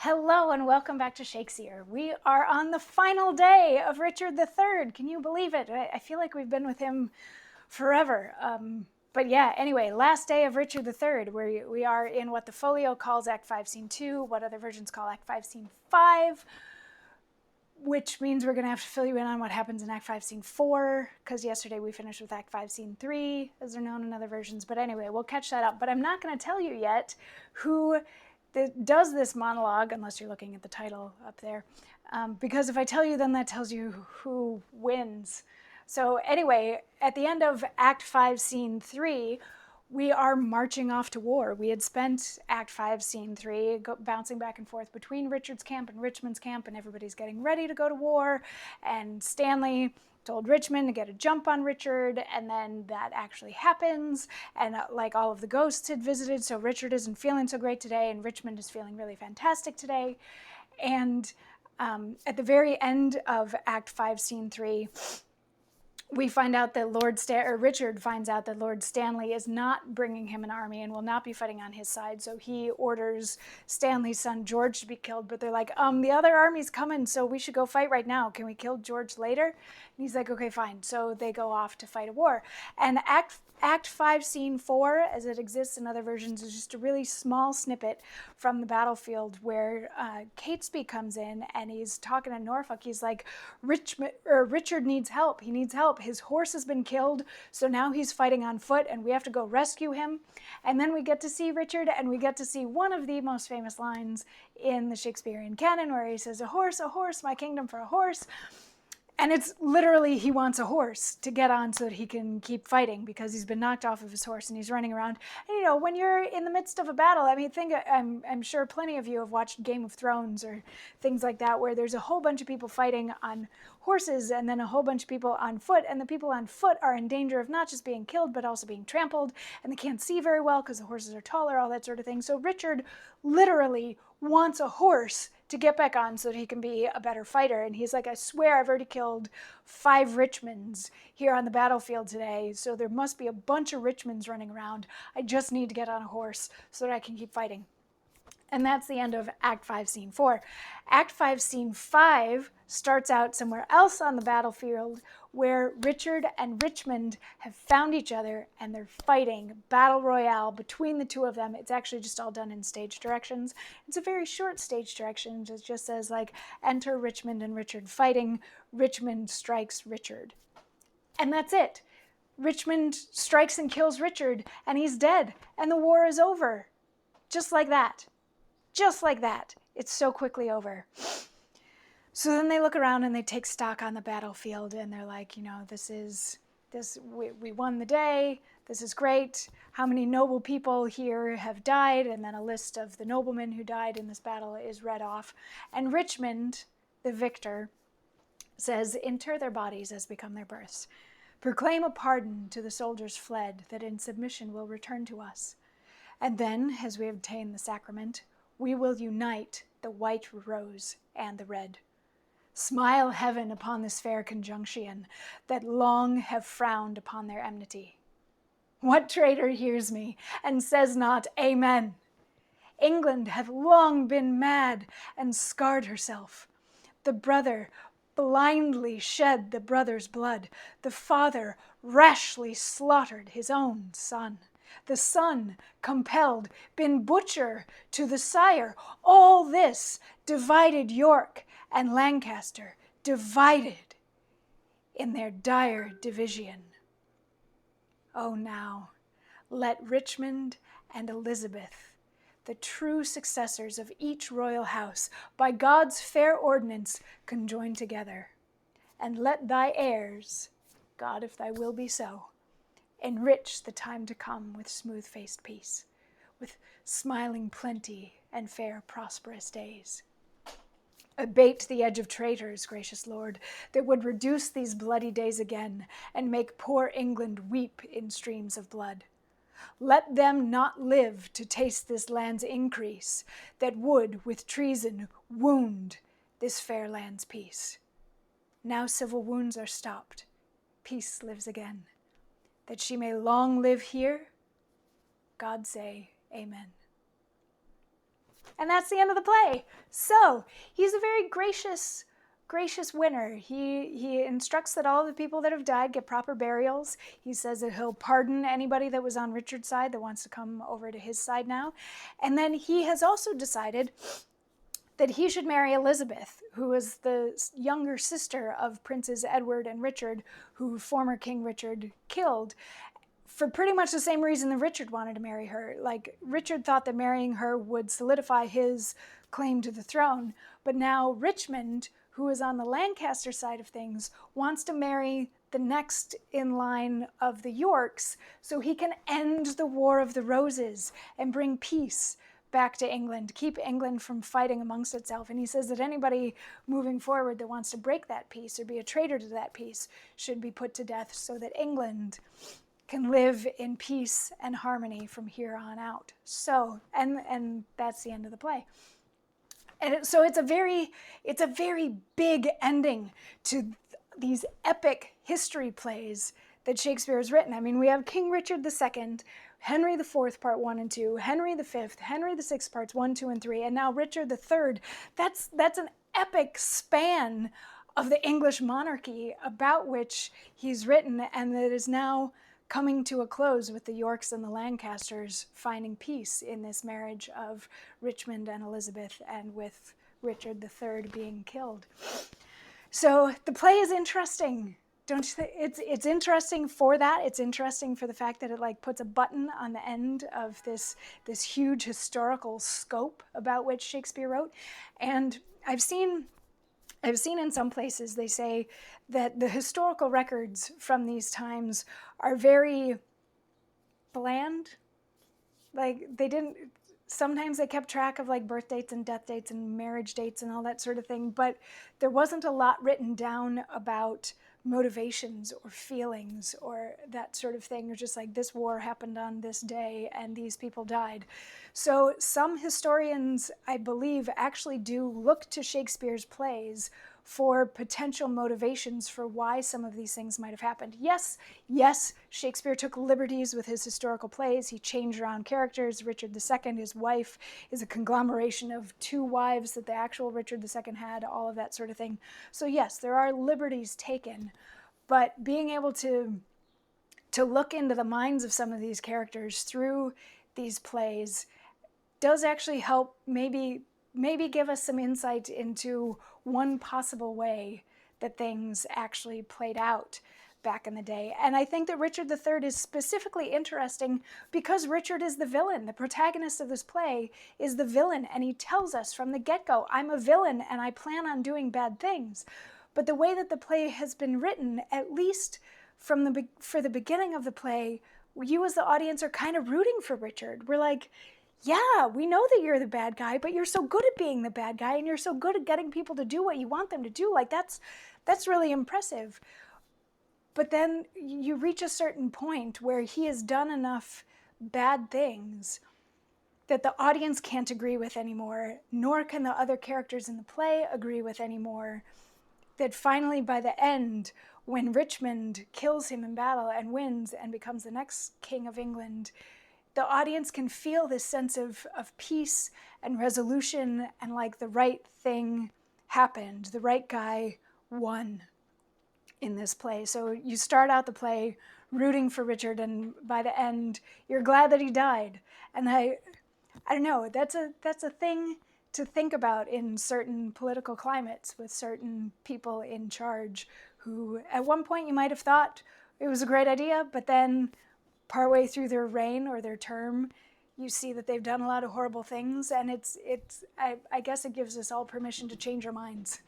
Hello and welcome back to Shakesyear. We are on the final day of Richard III. Can you believe it? I feel like we've been with him forever. But yeah, anyway, last day of Richard III, where we are in what the folio calls Act 5, Scene 2, what other versions call Act 5, Scene 5, which means we're going to have to fill you in on what happens in Act 5, Scene 4, because yesterday we finished with Act 5, Scene 3, as they're known in other versions. But anyway, we'll catch that up. But I'm not going to tell you yet who does this monologue, unless you're looking at the title up there, because if I tell you, then that tells you who wins. So anyway, at the end of Act 5, Scene 3, we are marching off to war. We had spent Act 5, Scene 3 bouncing back and forth between Richard's camp and Richmond's camp, and everybody's getting ready to go to war, and Stanley told Richmond to get a jump on Richard, and then that actually happens, and like all of the ghosts had visited, so Richard isn't feeling so great today, and Richmond is feeling really fantastic today. And at the very end of Act 5, Scene 3, we find out that Richard finds out that Lord Stanley is not bringing him an army and will not be fighting on his side. So he orders Stanley's son George to be killed. But they're like, the other army's coming, so we should go fight right now. Can we kill George later? And he's like, okay, fine. So they go off to fight a war. And Act 5, Scene 4, as it exists in other versions, is just a really small snippet from the battlefield where Catesby comes in and he's talking to Norfolk. He's like, Richard needs help. He needs help. His horse has been killed, so now he's fighting on foot, and we have to go rescue him. And then we get to see Richard, and we get to see one of the most famous lines in the Shakespearean canon, where he says, a horse, my kingdom for a horse. And it's literally, he wants a horse to get on so that he can keep fighting, because he's been knocked off of his horse and he's running around. And, you know, when you're in the midst of a battle, I mean, I'm sure plenty of you have watched Game of Thrones or things like that, where there's a whole bunch of people fighting on horses and then a whole bunch of people on foot. And the people on foot are in danger of not just being killed, but also being trampled. And they can't see very well because the horses are taller, all that sort of thing. So Richard literally wants a horse to get back on so that he can be a better fighter. And he's like, I swear I've already killed 5 Richmonds here on the battlefield today, so there must be a bunch of Richmonds running around. I just need to get on a horse so that I can keep fighting. And that's the end of Act 5, Scene 4. Act 5, Scene 5 starts out somewhere else on the battlefield where Richard and Richmond have found each other and they're fighting battle royale between the two of them. It's actually just all done in stage directions. It's a very short stage direction. It just says, like, enter Richmond and Richard fighting. Richmond strikes Richard. And that's it. Richmond strikes and kills Richard, and he's dead, and the war is over. Just like that. Just like that. It's so quickly over. So then they look around and they take stock on the battlefield, and they're like, you know, we won the day. This is great. How many noble people here have died? And then a list of the noblemen who died in this battle is read off. And Richmond, the victor, says, inter their bodies as become their births. Proclaim a pardon to the soldiers fled, that in submission will return to us. And then, as we obtain the sacrament, we will unite the white rose and the red. Smile heaven upon this fair conjunction, that long have frowned upon their enmity. What traitor hears me, and says not Amen? England hath long been mad, and scarred herself. The brother blindly shed the brother's blood. The father rashly slaughtered his own son. The son, compelled, been butcher to the sire. All this divided York and Lancaster, divided in their dire division. Oh, now, let Richmond and Elizabeth, the true successors of each royal house, by God's fair ordinance conjoin together. And let thy heirs, God, if thy will be so, enrich the time to come with smooth-faced peace, with smiling plenty and fair prosperous days. Abate the edge of traitors, gracious Lord, that would reduce these bloody days again, and make poor England weep in streams of blood. Let them not live to taste this land's increase, that would with treason wound this fair land's peace. Now civil wounds are stopped, peace lives again. That she may long live here, God say, Amen. And that's the end of the play. So he's a very gracious winner. He instructs that all the people that have died get proper burials. He says that he'll pardon anybody that was on Richard's side that wants to come over to his side now. And then he has also decided that he should marry Elizabeth, who is the younger sister of Princes Edward and Richard, who former King Richard killed, for pretty much the same reason that Richard wanted to marry her. Like, Richard thought that marrying her would solidify his claim to the throne, but now Richmond, who is on the Lancaster side of things, wants to marry the next in line of the Yorks so he can end the War of the Roses and bring peace back to England, keep England from fighting amongst itself. And he says that anybody moving forward that wants to break that peace or be a traitor to that peace should be put to death so that England can live in peace and harmony from here on out. So, and that's the end of the play. And so it's a very big ending to these epic history plays that Shakespeare has written. I mean, we have King Richard II, Henry IV, part 1 and 2, Henry V, Henry VI, parts 1, 2, and 3, and now Richard III. That's an epic span of the English monarchy about which he's written, and that is now coming to a close with the Yorks and the Lancasters finding peace in this marriage of Richmond and Elizabeth, and with Richard III being killed. So the play is interesting. Don't you think? It's interesting for that. It's interesting for the fact that it like puts a button on the end of this huge historical scope about which Shakespeare wrote. And I've seen in some places they say that the historical records from these times are very bland. Like, sometimes they kept track of like birth dates and death dates and marriage dates and all that sort of thing, but there wasn't a lot written down about motivations or feelings or that sort of thing. Or just like, this war happened on this day and these people died. So some historians, I believe, actually do look to Shakespeare's plays for potential motivations for why some of these things might have happened. Yes, Shakespeare took liberties with his historical plays. He changed around characters. Richard II, his wife, is a conglomeration of 2 wives that the actual Richard II had, all of that sort of thing. So yes, there are liberties taken, but being able to look into the minds of some of these characters through these plays does actually help maybe give us some insight into one possible way that things actually played out back in the day. And I think that Richard III is specifically interesting because Richard is the villain. The protagonist of this play is the villain, and he tells us from the get-go, I'm a villain and I plan on doing bad things. But the way that the play has been written, at least for the beginning of the play, you as the audience are kind of rooting for Richard. We're like, yeah, we know that you're the bad guy, but you're so good at being the bad guy, and you're so good at getting people to do what you want them to do. Like, that's really impressive. But then you reach a certain point where he has done enough bad things that the audience can't agree with anymore, nor can the other characters in the play agree with anymore, that finally by the end, when Richmond kills him in battle and wins and becomes the next king of England, the audience can feel this sense of peace and resolution, and like the right thing happened. The right guy won in this play. So you start out the play rooting for Richard, and by the end, you're glad that he died. And I don't know, that's a thing to think about in certain political climates with certain people in charge who at one point you might have thought it was a great idea, but then partway through their reign or their term, you see that they've done a lot of horrible things, and I guess it gives us all permission to change our minds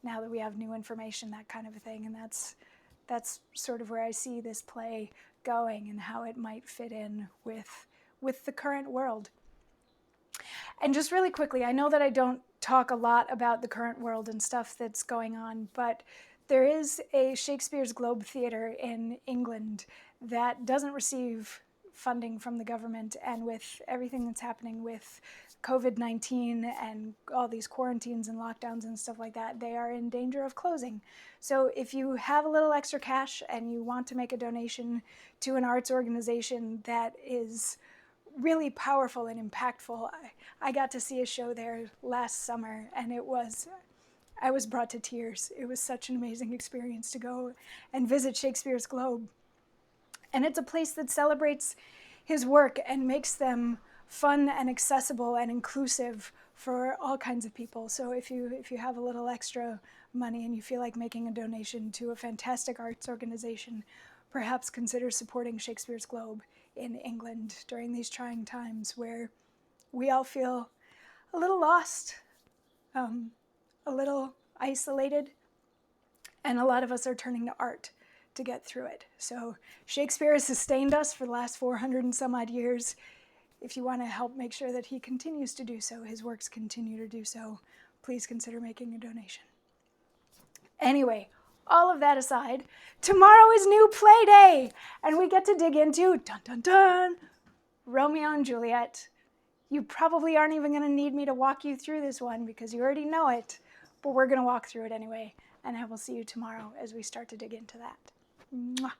now that we have new information, that kind of a thing. And that's sort of where I see this play going and how it might fit in with the current world. And just really quickly, I know that I don't talk a lot about the current world and stuff that's going on, but there is a Shakespeare's Globe Theatre in England that doesn't receive funding from the government, and with everything that's happening with COVID-19 and all these quarantines and lockdowns and stuff like that, they are in danger of closing. So if you have a little extra cash and you want to make a donation to an arts organization that is really powerful and impactful. I got to see a show there last summer, and I was brought to tears. It was such an amazing experience to go and visit Shakespeare's Globe. And it's a place that celebrates his work and makes them fun and accessible and inclusive for all kinds of people. So if you have a little extra money and you feel like making a donation to a fantastic arts organization, perhaps consider supporting Shakespeare's Globe in England during these trying times where we all feel a little lost, a little isolated, and a lot of us are turning to art to get through it. So Shakespeare has sustained us for the last 400 and some odd years. If you want to help make sure that he continues to do so, his works continue to do so, please consider making a donation. Anyway, all of that aside, tomorrow is new play day, and we get to dig into, dun dun dun, Romeo and Juliet. You probably aren't even going to need me to walk you through this one because you already know it, but we're going to walk through it anyway, and I will see you tomorrow as we start to dig into that. Mwah.